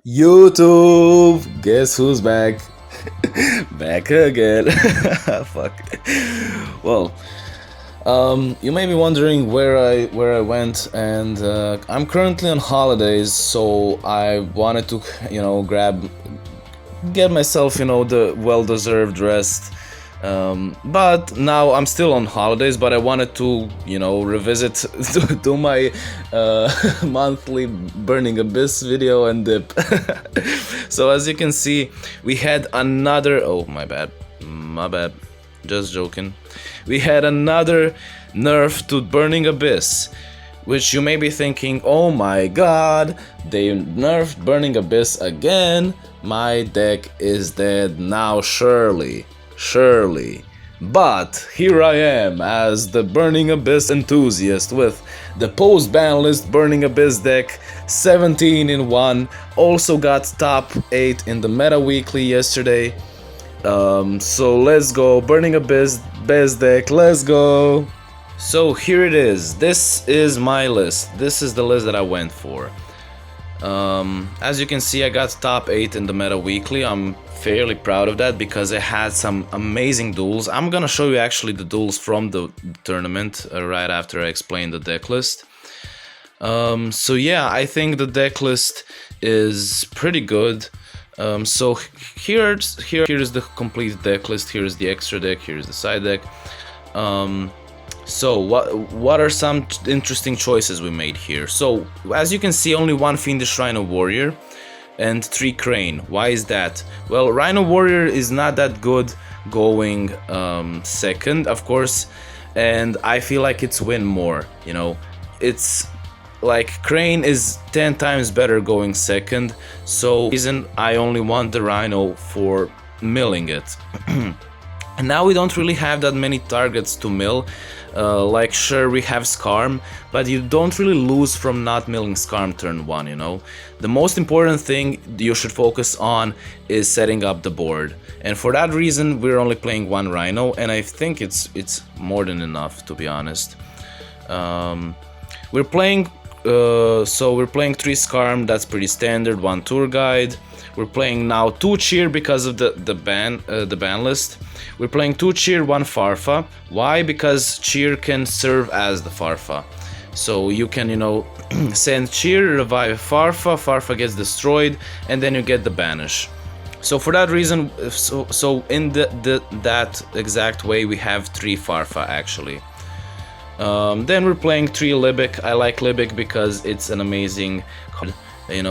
YouTube, guess who's back? Back again. Fuck. Well, you may be wondering where I went, and I'm currently on holidays, so I wanted to get myself the well-deserved rest. But now I'm still on holidays, but I wanted to revisit do my monthly Burning Abyss video and dip. So as you can see, we had another, oh my bad, just joking, we had another nerf to Burning Abyss, which you may be thinking, oh my god, they nerfed Burning Abyss again, my deck is dead now, surely. But here I am as the Burning Abyss enthusiast with the post-ban list Burning Abyss deck, 17 in 1, also got top 8 in the Meta Weekly yesterday. So let's go, Burning Abyss best deck, let's go! So here it is, this is my list, this is the list that I went for. As you can see, I got top 8 in the Meta Weekly. I'm fairly proud of that because I had some amazing duels. I'm gonna show you actually the duels from the tournament right after I explain the deck list. So yeah, I think the deck list is pretty good. So here's the complete deck list. Here's the extra deck. Here's the side deck. So what are some interesting choices we made here? So as you can see, only one Fiendish Rhino Warrior and 3 Crane. Why is that? Well, Rhino Warrior is not that good going second, of course, and I feel like it's win more, it's like Crane is 10 times better going second, so reason I only want the Rhino for milling it. And now we don't really have that many targets to mill. Like sure, we have Skarm, but you don't really lose from not milling Skarm turn 1, The most important thing you should focus on is setting up the board. And for that reason, we're only playing 1 Rhino, and I think it's more than enough, to be honest. We're playing 3 Skarm, that's pretty standard, 1 Tour Guide. We're playing now 2 Cheer because of the ban list. We're playing 2 Cheer, 1 Farfa. Why? Because Cheer can serve as the Farfa. So you can, send Cheer, revive Farfa, Farfa gets destroyed, and then you get the banish. So for that reason, so in that exact way, we have 3 Farfa actually. Then we're playing 3 Libic. I like Libic because it's an amazing card.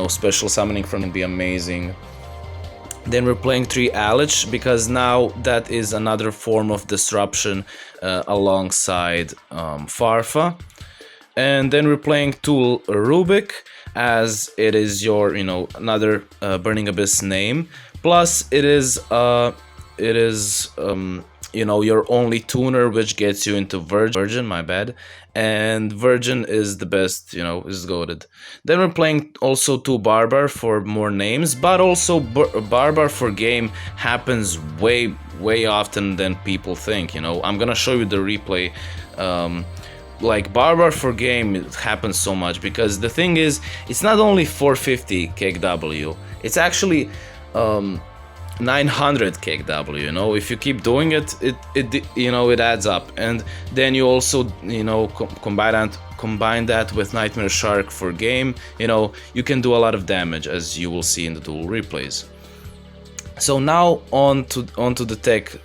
Special summoning from it would be amazing. Then we're playing 3 Alich because now that is another form of disruption alongside Farfa. And then we're playing 2 Rubik as it is your, another Burning Abyss name. Plus it is your only tuner, which gets you into Virgin, my bad. And Virgin is the best, is goated. Then we're playing also 2 Barbar for more names, but also Barbar for game happens way often than people think, I'm gonna show you the replay. Like Barbar for game, it happens so much because the thing is, it's not only 450 KW, it's actually 900 KW, if you keep doing it, it adds up. And then you also, combine that with Nightmare Shark for game, you can do a lot of damage, as you will see in the duel replays. So now on to the tech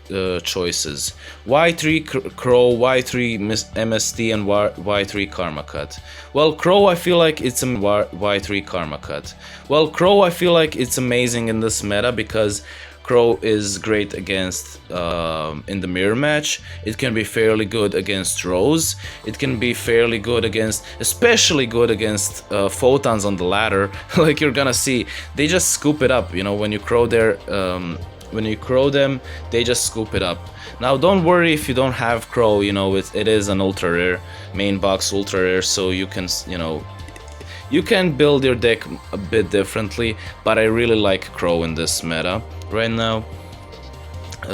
choices. Y3 Crow, Y3 MST, and Y3 Karma Cut. Well, Crow, I feel like it's a Y3 Karma Cut. Well, Crow, I feel like it's amazing in this meta because Crow is great against in the mirror match. It can be fairly good against Rose. It can be fairly good against, especially good against Photons on the ladder. Like you're gonna see, they just scoop it up. When you crow when you crow them, they just scoop it up. Now don't worry if you don't have Crow. It is an ultra rare, main box ultra rare, so you can you can build your deck a bit differently, but I really like Crow in this meta right now.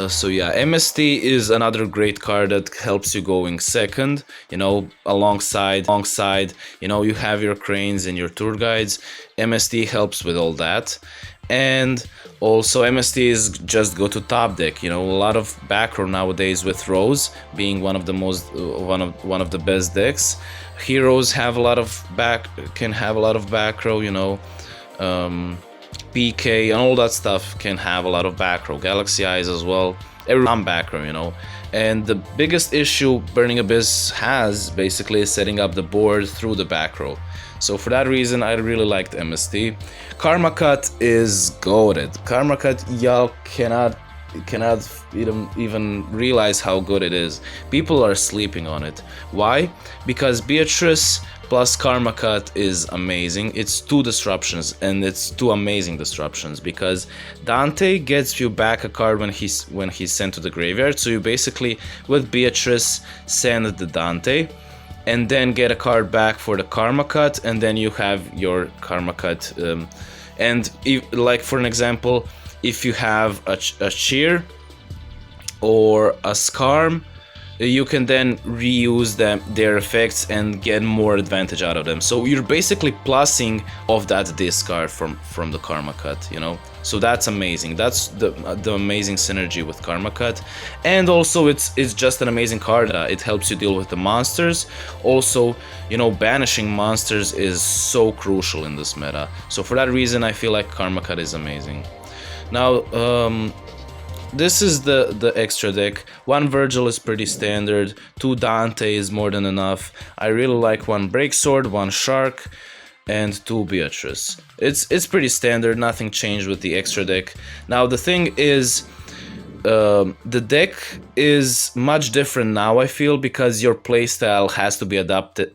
So yeah, MST is another great card that helps you going second, you know, alongside, you know, you have your cranes and your tour guides. MST helps with all that. And also MST is just go to top deck, you know, a lot of back row nowadays with Rose being one of the most one of the best decks. Heroes have a lot of back row, you know. PK and all that stuff can have a lot of back row. Galaxy Eyes as well. Everyone back row, you know. And the biggest issue Burning Abyss has basically is setting up the board through the back row. So for that reason, I really liked MST. Karma Cut is goated. Karma Cut, y'all cannot even realize how good it is. People are sleeping on it. Why? Because Beatrice plus Karma Cut is amazing. It's 2 disruptions, and it's 2 amazing disruptions, because Dante gets you back a card when he's sent to the graveyard. So you basically, with Beatrice, send the Dante and then get a card back for the Karma Cut, and then you have your Karma Cut. And if, like for an example, if you have a Cheer or a Skarm, you can then reuse their effects and get more advantage out of them. So you're basically plussing off that discard from the Karma Cut, you know. So that's amazing. That's the amazing synergy with Karma Cut. And also it's just an amazing card. It helps you deal with the monsters. Also, you know, banishing monsters is so crucial in this meta. So for that reason, I feel like Karma Cut is amazing. Now, this is the extra deck. 1 Virgil is pretty standard, 2 Dante is more than enough. I really like 1 Breaksword, 1 Shark, and 2 Beatrice. It's pretty standard, nothing changed with the extra deck. Now the thing is, the deck is much different now, I feel, because your playstyle has to be adapted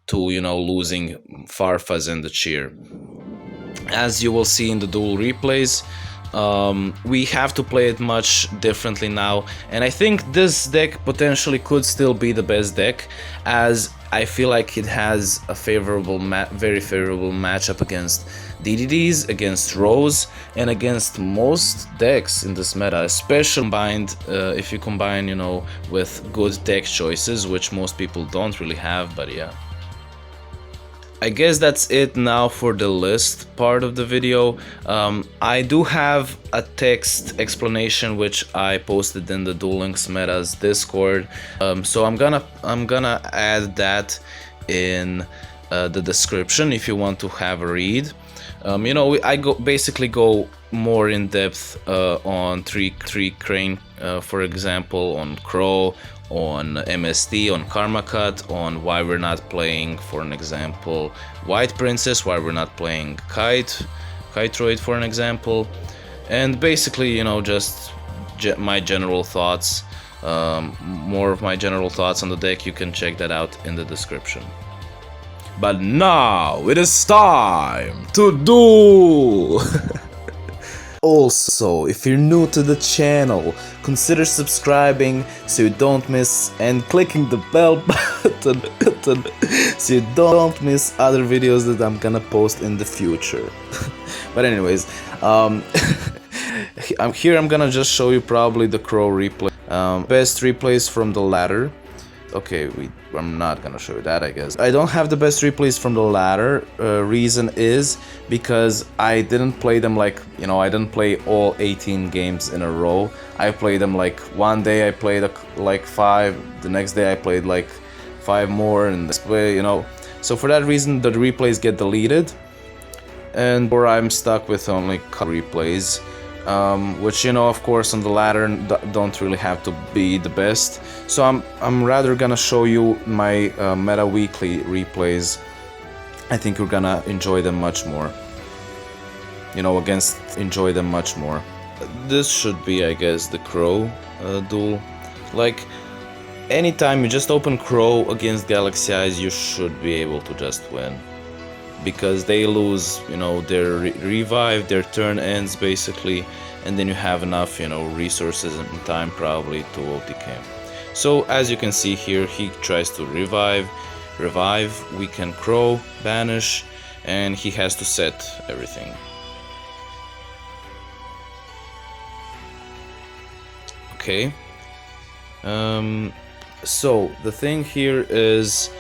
to, you know, losing Farfas and the Cheer. As you will see in the Duel replays, we have to play it much differently now, and I think this deck potentially could still be the best deck, as I feel like it has a very favorable matchup against DDDs, against Rose, and against most decks in this meta, especially combined, if you combine, you know, with good deck choices, which most people don't really have, but yeah. I guess that's it now for the list part of the video. I do have a text explanation which I posted in the Duel Links Metas Discord, so I'm gonna add that in the description if you want to have a read. You know, I basically go more in depth on three Crane, for example, on Crow, on MST, on Karma Cut, on why we're not playing, for an example, White Princess, why we're not playing Kiteroid, for an example, and basically, you know, just my general thoughts, more of my general thoughts on the deck. You can check that out in the description. But now it is time to duel! Also, if you're new to the channel, consider subscribing so you don't miss, and clicking the bell button so you don't miss other videos that I'm gonna post in the future. But anyways, I'm gonna just show you probably the Crow replay. Best replays from the ladder. Okay, I'm not gonna show you that, I guess. I don't have the best replays from the ladder. Reason is because I didn't play them, like, you know, I didn't play all 18 games in a row. I played them like one day I played like 5, the next day I played like 5 more, and this way, you know. So for that reason, the replays get deleted, and or I'm stuck with only replays. Which, you know, of course on the ladder don't really have to be the best. So I'm rather gonna show you my meta weekly replays. I think you're gonna enjoy them much more. You know, enjoy them much more. This should be, I guess, the Crow duel. Like, anytime you just open Crow against Galaxy Eyes, you should be able to just win. Because they lose, you know, their revive, their turn ends basically, and then you have enough, you know, resources and time probably to OTK. So as you can see here, he tries to revive, we can Crow, banish, and he has to set everything. Okay. So the thing here is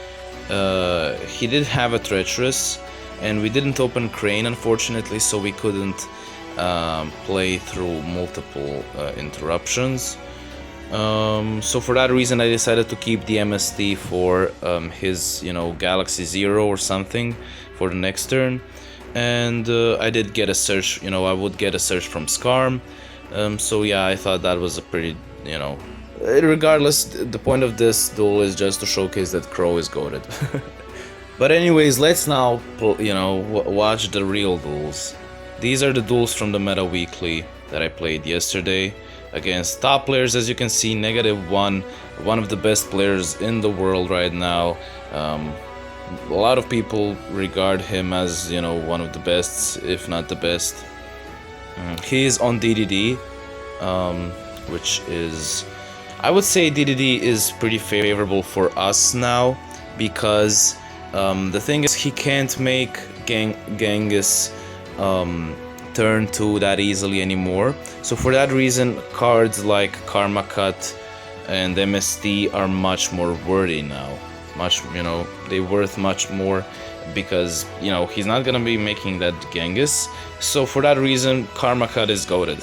he did have a treacherous, and we didn't open crane unfortunately, so we couldn't play through multiple interruptions. So for that reason I decided to keep the MST for his, you know, Galaxy Zero or something for the next turn. And I did get a search, you know, I would get a search from Skarm. So yeah, I thought that was a pretty, you know, regardless, the point of this duel is just to showcase that Crow is goated. But anyways, let's now, you know, watch the real duels. These are the duels from the Meta Weekly that I played yesterday against top players. As you can see, -1, one of the best players in the world right now. A lot of people regard him as, you know, one of the best, if not the best. He is on DDD, which is, I would say DDD is pretty favorable for us now, because the thing is he can't make Genghis turn 2 that easily anymore. So for that reason, cards like Karma Cut and MST are much more worthy now. Much, you know, they worth much more, because, you know, he's not gonna be making that Genghis. So for that reason, Karma Cut is goated.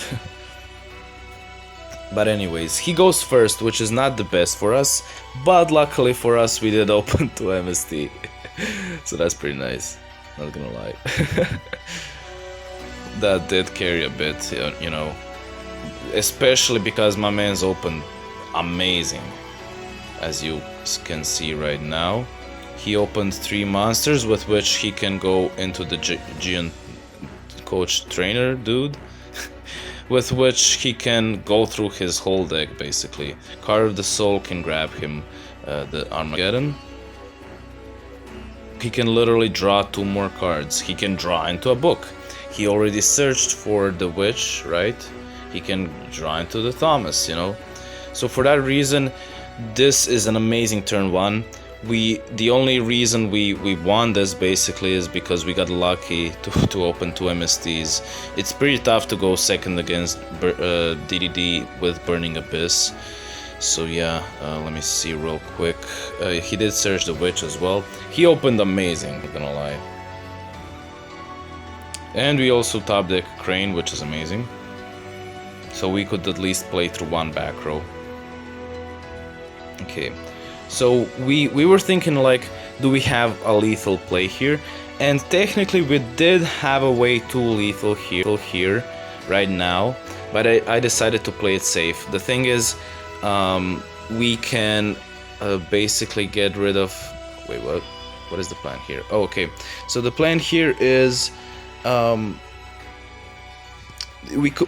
But anyways, he goes first, which is not the best for us, but luckily for us we did open to MST. So that's pretty nice, not gonna lie. That did carry a bit, you know, especially because my man's opened amazing. As you can see right now, he opened 3 monsters with which he can go into the Giant Coach Trainer dude, with which he can go through his whole deck basically. Card of the Soul can grab him the Armageddon. He can literally draw 2 more cards. He can draw into a book. He already searched for the Witch, right? He can draw into the Thomas, you know. So for that reason, this is an amazing turn 1. The only reason we won this basically is because we got lucky to open 2 MSTs. It's pretty tough to go second against DDD with Burning Abyss. So yeah, let me see real quick. He did search the Witch as well. He opened amazing, not gonna lie. And we also top deck Crane, which is amazing. So we could at least play through 1 back row. Okay, so we were thinking like, do we have a lethal play here? And technically we did have a way to lethal here right now, but I decided to play it safe. The thing is, we can basically get rid of, wait, what is the plan here? Oh, okay, so the plan here is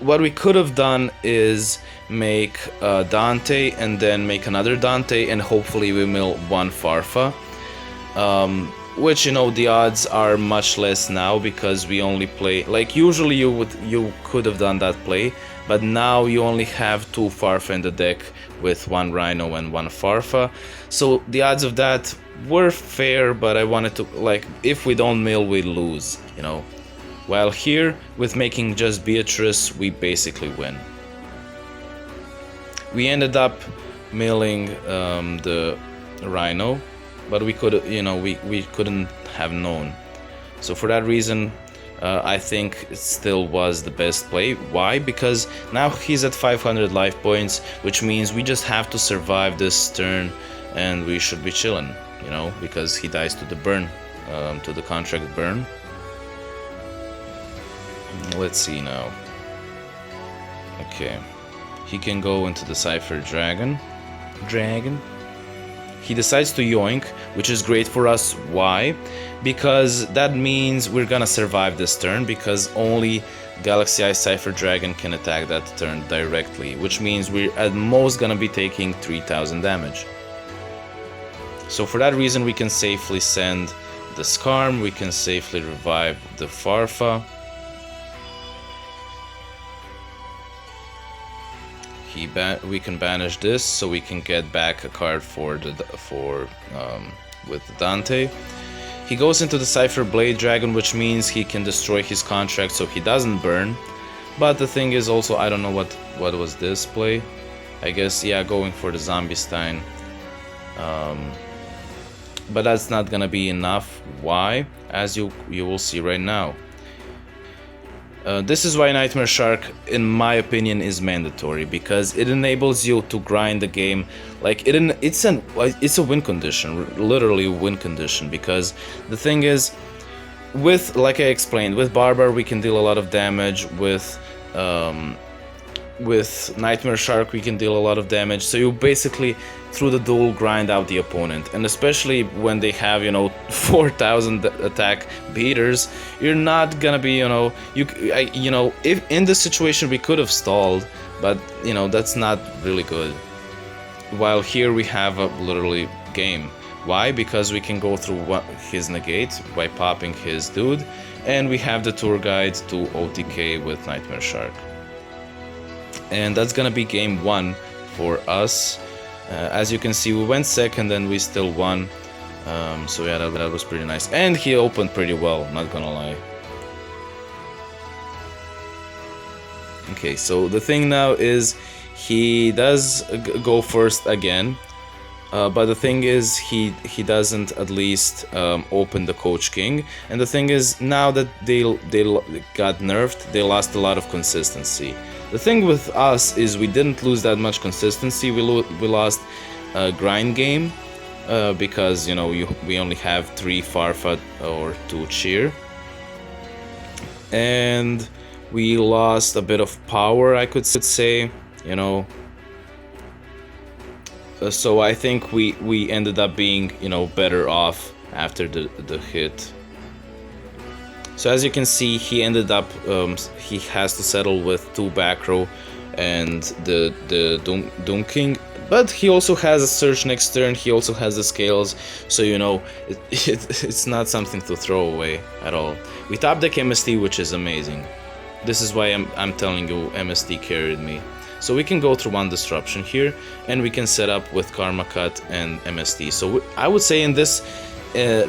what we could have done is make Dante and then make another Dante, and hopefully we mill 1 Farfa, which, you know, the odds are much less now because we only play, like usually you could have done that play, but now you only have 2 Farfa in the deck with 1 Rhino and 1 Farfa. So the odds of that were fair, but I wanted to, like, if we don't mill we lose, you know. While here, with making just Beatrice, we basically win. We ended up milling the Rhino, but we could, you know, we couldn't have known. So for that reason, I think it still was the best play. Why? Because now he's at 500 life points, which means we just have to survive this turn, and we should be chilling, you know, because he dies to the burn, to the contract burn. Let's see now. Okay, he can go into the Cypher Dragon. He decides to yoink, which is great for us. Why? Because that means we're gonna survive this turn, because only Galaxy Eye Cypher Dragon can attack that turn directly, which means we're at most gonna be taking 3000 damage. So for that reason we can safely send the Skarm, we can safely revive the Farfa. We can banish this, so we can get back a card with Dante. He goes into the Cypher Blade Dragon, which means he can destroy his contract so he doesn't burn. But the thing is also, I don't know what was this play. I guess, yeah, going for the Zombie Stein. But that's not gonna be enough. Why? As you will see right now. This is why Nightmare Shark, in my opinion, is mandatory, because it enables you to grind the game. Like it's a win condition, literally a win condition. Because the thing is, with, like I explained, with Barbar we can deal a lot of damage. With Nightmare Shark we can deal a lot of damage. So you basically, through the duel, grind out the opponent. And especially when they have, you know, 4,000 attack beaters, you're not gonna be, you know, if in this situation we could have stalled, but you know, that's not really good. While here we have a literally game. Why? Because we can go through his negate by popping his dude, and we have the tour guide to OTK with Nightmare Shark. And that's gonna be game 1 for us. As you can see, we went second and we still won. So yeah, that was pretty nice. And he opened pretty well, not gonna lie. Okay, so the thing now is he does go first again. But the thing is, he doesn't at least open the Coach King. And the thing is, now that they got nerfed, they lost a lot of consistency. The thing with us is we didn't lose that much consistency. We lost a grind game because, you know, we only have 3 Farfa or 2 Cheer. And we lost a bit of power, I could say, you know. So I think we ended up being, you know, better off after the hit. So as you can see, he ended up, he has to settle with 2 back row and the Doom King. But he also has a search next turn, he also has the scales, so you know, it's not something to throw away at all. We top deck MST, which is amazing. This is why I'm telling you, MST carried me. So we can go through 1 disruption here, and we can set up with Karma Cut and MST. So I would say in this,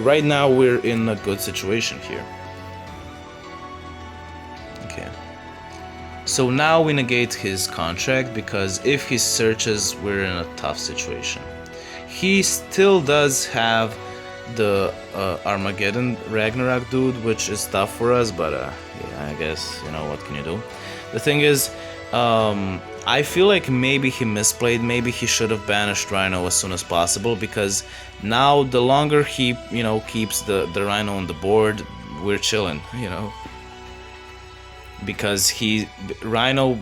right now we're in a good situation here. Okay. So now we negate his contract, because if he searches, we're in a tough situation. He still does have the Armageddon Ragnarok dude, which is tough for us, but yeah, I guess, you know, what can you do? The thing is, I feel like maybe he misplayed, maybe he should have banished Rhino as soon as possible, because now the longer he, you know, keeps the Rhino on the board, we're chilling, you know. Because Rhino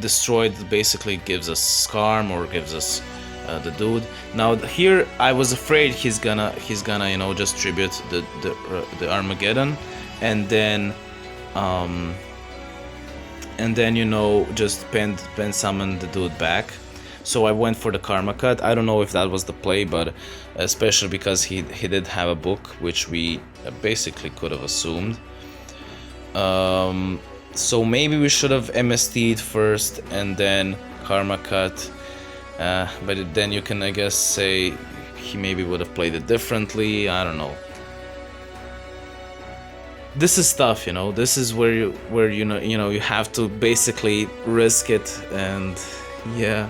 destroyed basically gives us Skarm or gives us the dude. Now here I was afraid he's gonna you know, just tribute the Armageddon and then you know, just pen summon the dude back. So I went for the Karma Cut. I don't know if that was the play, but especially because he did have a book, which we basically could have assumed. So maybe we should have MST'd first and then Karma Cut. But then you can, I guess, say he maybe would have played it differently. I don't know. This is tough, you know. This is where you know you have to basically risk it, and yeah.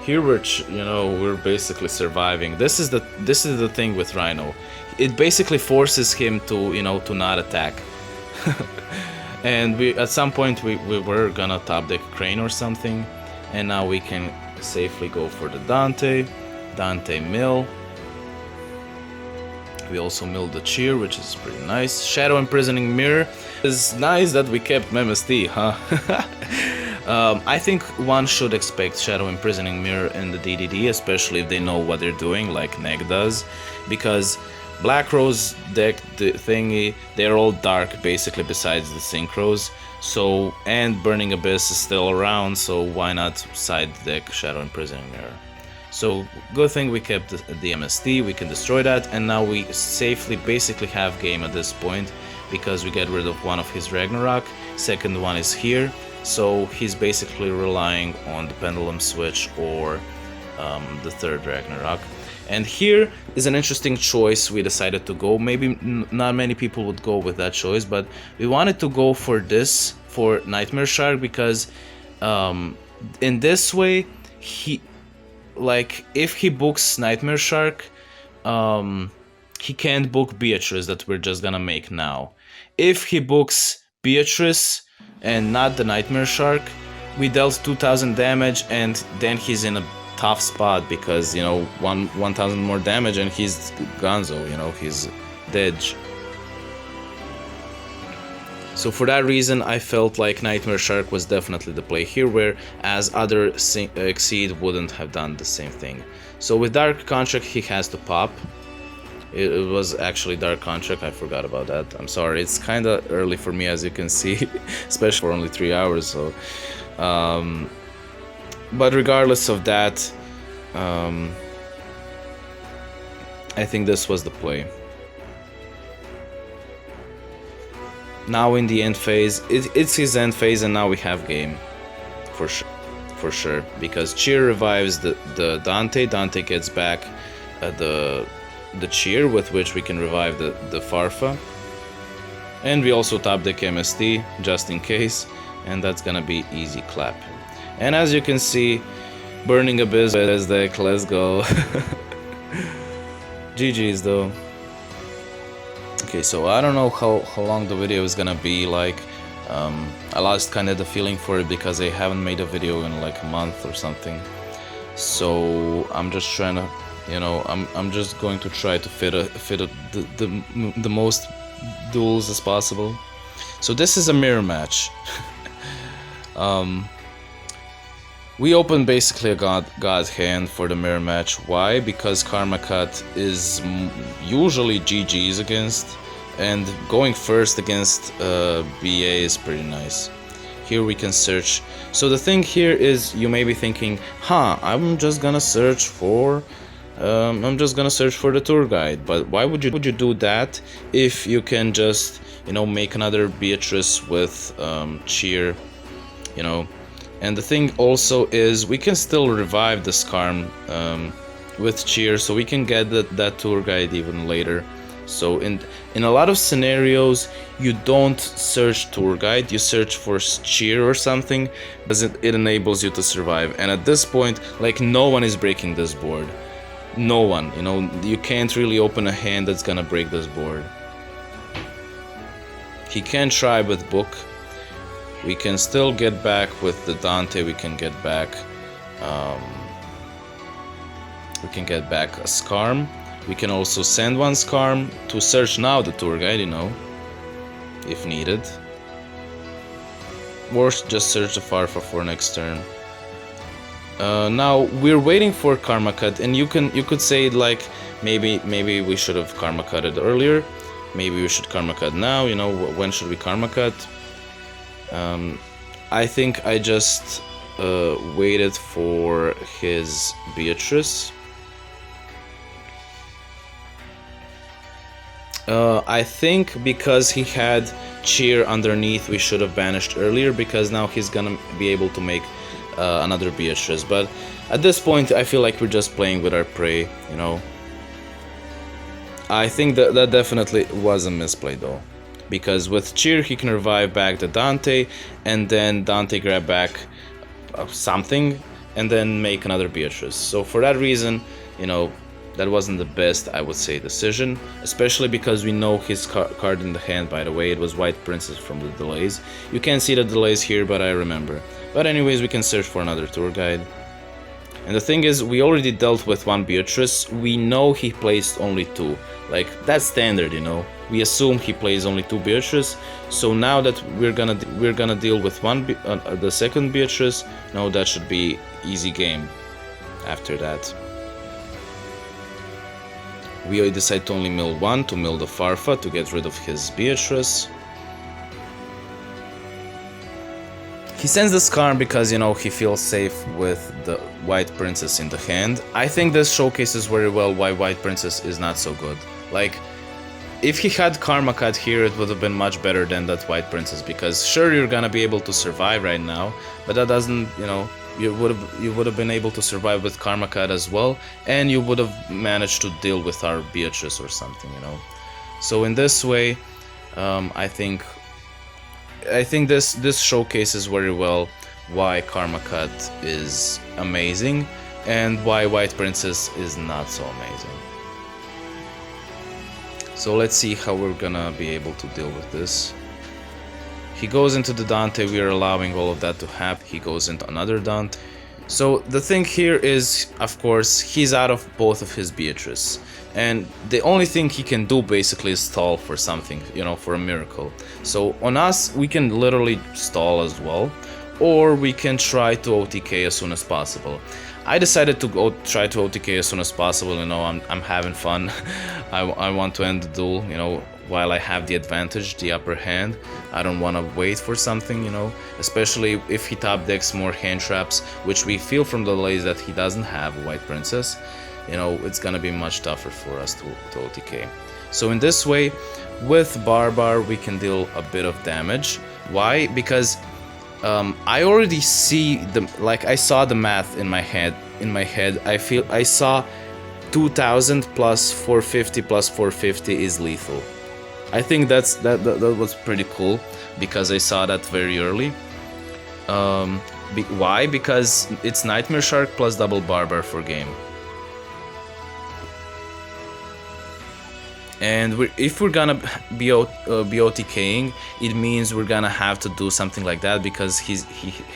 Here we're basically surviving. This is the thing with Rhino. It basically forces him to, you know, to not attack. And we at some point we were gonna top deck Crane or something, and now we can safely go for the Dante mill. We also milled the Cheer, which is pretty nice. Shadow Imprisoning Mirror is nice that we kept MST, huh? I think one should expect Shadow Imprisoning Mirror in the DDD, especially if they know what they're doing, like Neg does, because Black Rose deck, the thingy, they're all dark basically besides the Synchros. So, and Burning Abyss is still around, so why not side deck Shadow Imprisoning Mirror? So, good thing we kept the MST, we can destroy that, and now we safely basically have game at this point, because we get rid of one of his Ragnarok, second one is here, so he's basically relying on the Pendulum Switch or the third Ragnarok. And here is an interesting choice we decided to go. Maybe not many people would go with that choice, but we wanted to go for this, for Nightmare Shark, because In this way, he, like, if he books Nightmare Shark, he can't book Beatrice that we're just gonna make now. If he books Beatrice and not the Nightmare Shark, we dealt 2000 damage, and then he's in a tough spot because, you know, 1000 more damage and he's gonzo, you know, he's dead. So for that reason, I felt like Nightmare Shark was definitely the play here, whereas other Exceed wouldn't have done the same thing. So with Dark Contract, he has to pop. It was actually Dark Contract, I forgot about that. I'm sorry, it's kind of early for me, as you can see, especially for only 3 hours. So, but regardless of that, I think this was the play. Now in the end phase, it's his end phase, and now we have game, for sure, because Cheer revives the Dante. Dante gets back the Cheer, with which we can revive the Farfa, and we also top deck MST just in case, and that's gonna be easy clap. And as you can see, Burning Abyss as deck, let's go. GG's though. Okay, so I don't know how long the video is gonna be. Like, I lost kind of the feeling for it because I haven't made a video in like a month or something. So I'm just trying to, you know, I'm just going to try to fit the most duels as possible. So this is a mirror match. We open basically a god hand for the mirror match. Why? Because Karma Cut is usually GG's against, and going first against BA is pretty nice. Here we can search. So the thing here is, you may be thinking, I'm just gonna search for the tour guide. But why would you do that if you can just, you know, make another Beatrice with Cheer, you know? And the thing also is, we can still revive the Skarm with Cheer, so we can get that tour guide even later. So in a lot of scenarios, you don't search tour guide, you search for Cheer or something, because it enables you to survive. And at this point, like, no one is breaking this board. No one, you know, you can't really open a hand that's gonna break this board. He can try with Book. We can still get back with the Dante, we can get back a Skarm. We can also send one Skarm to search now the tour guide, you know, if needed. Or just search the Farfa for next turn. Now we're waiting for Karma Cut, and you could say, like, maybe we should have Karma Cutted earlier. Maybe we should Karma Cut now, you know, when should we Karma Cut? I think I just waited for his Beatrice. I think because he had Cheer underneath, we should have banished earlier, because now he's gonna be able to make another Beatrice. But at this point, I feel like we're just playing with our prey, you know. I think that definitely was a misplay though, because with Cheer he can revive back the Dante, and then Dante grab back something, and then make another Beatrice. So for that reason, you know, that wasn't the best, I would say, decision, especially because we know his card in the hand, by the way. It was White Princess from the delays. You can't see the delays here, but I remember. But anyways, we can search for another tour guide. And the thing is, we already dealt with one Beatrice. We know he placed only two. Like, that's standard, you know. We assume he plays only two Beatrice. So now that we're gonna deal with the second Beatrice, no, that should be easy game after that. We decide to only mill one, to mill the Farfa, to get rid of his Beatrice. He sends the Skarm because, you know, he feels safe with the White Princess in the hand. I think this showcases very well why White Princess is not so good. Like, if he had Karma Cut here, it would have been much better than that White Princess, because sure, you're gonna be able to survive right now, but that doesn't, you know, you would have been able to survive with Karma Cut as well, and you would have managed to deal with our Beatrice or something, you know. So in this way, I think this showcases very well why Karma Cut is amazing and why White Princess is not so amazing. So let's see how we're gonna be able to deal with this. He goes into the Dante, we are allowing all of that to happen. He goes into another Dante. So the thing here is, of course, he's out of both of his Beatrice. And the only thing he can do basically is stall for something, you know, for a miracle. So on us, we can literally stall as well. Or we can try to OTK as soon as possible. I decided to try to OTK as soon as possible, you know, I'm having fun. I want to end the duel, you know, while I have the advantage, the upper hand. I don't want to wait for something, you know, especially if he top decks more hand traps, which we feel from the delays that he doesn't have a White Princess. You know, it's gonna be much tougher for us to OTK. So in this way, with Barbar, we can deal a bit of damage. Why? Because I already see I saw the math in my head. I saw 2000 plus 450 plus 450 is lethal. I think that was pretty cool because I saw that very early. Why? Because it's Nightmare Shark plus double Barbar for game. And if we're gonna be OTKing, it means we're gonna have to do something like that because he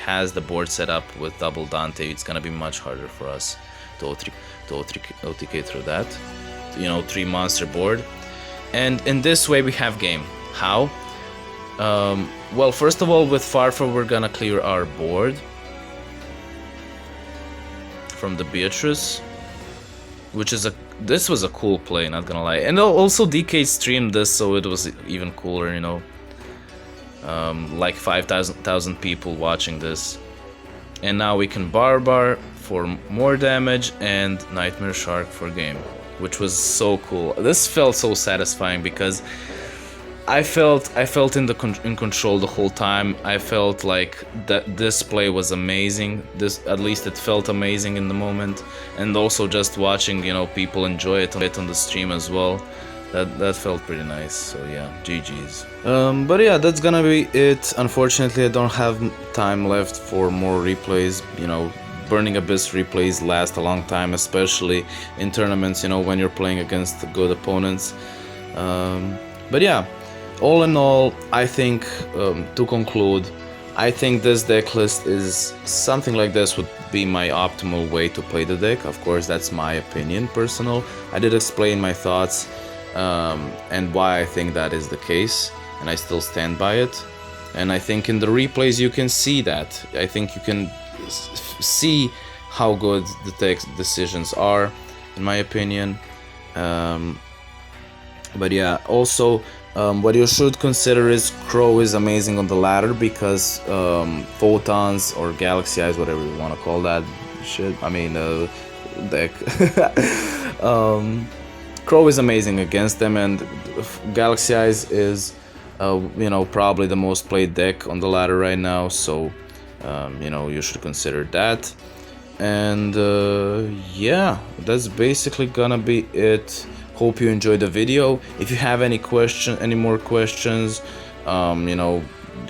has the board set up with double Dante. It's gonna be much harder for us to OTK through that. You know, 3 monster board. And in this way we have game. How? Well, first of all, with Farfa we're gonna clear our board from the Beatrice, which is this was a cool play, not gonna lie. And also DK streamed this, so it was even cooler, you know. Like 5,000 people watching this. And now we can Barbar for more damage and Nightmare Shark for game, which was so cool. This felt so satisfying because I felt in control the whole time. I felt like that this play was amazing. At least it felt amazing in the moment, and also just watching, you know, people enjoy it on the stream as well. That felt pretty nice. So yeah, GG's. But yeah, that's gonna be it. Unfortunately, I don't have time left for more replays. You know, Burning Abyss replays last a long time, especially in tournaments. You know, when you're playing against good opponents. But yeah. All in all, I think, to conclude, I think this deck list is something like this would be my optimal way to play the deck. Of course, that's my opinion, personal. I did explain my thoughts and why I think that is the case, and I still stand by it. And I think in the replays you can see that. I think you can see how good the deck decisions are, in my opinion. But yeah, also, what you should consider is Crow is amazing on the ladder because Photons or Galaxy Eyes, whatever you want to call that shit, I mean deck. Crow is amazing against them, and Galaxy Eyes is you know, probably the most played deck on the ladder right now, so you know, you should consider that. And yeah, that's basically gonna be it. Hope you enjoyed the video. If you have any more questions, you know,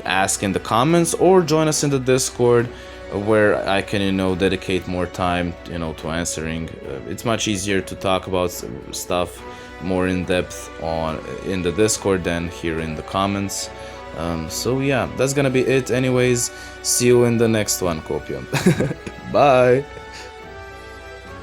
ask in the comments or join us in the Discord, where I can, you know, dedicate more time, you know, to answering. It's much easier to talk about stuff more in depth in the Discord than here in the comments. So yeah, that's gonna be it. Anyways, see you in the next one, Copium. Bye.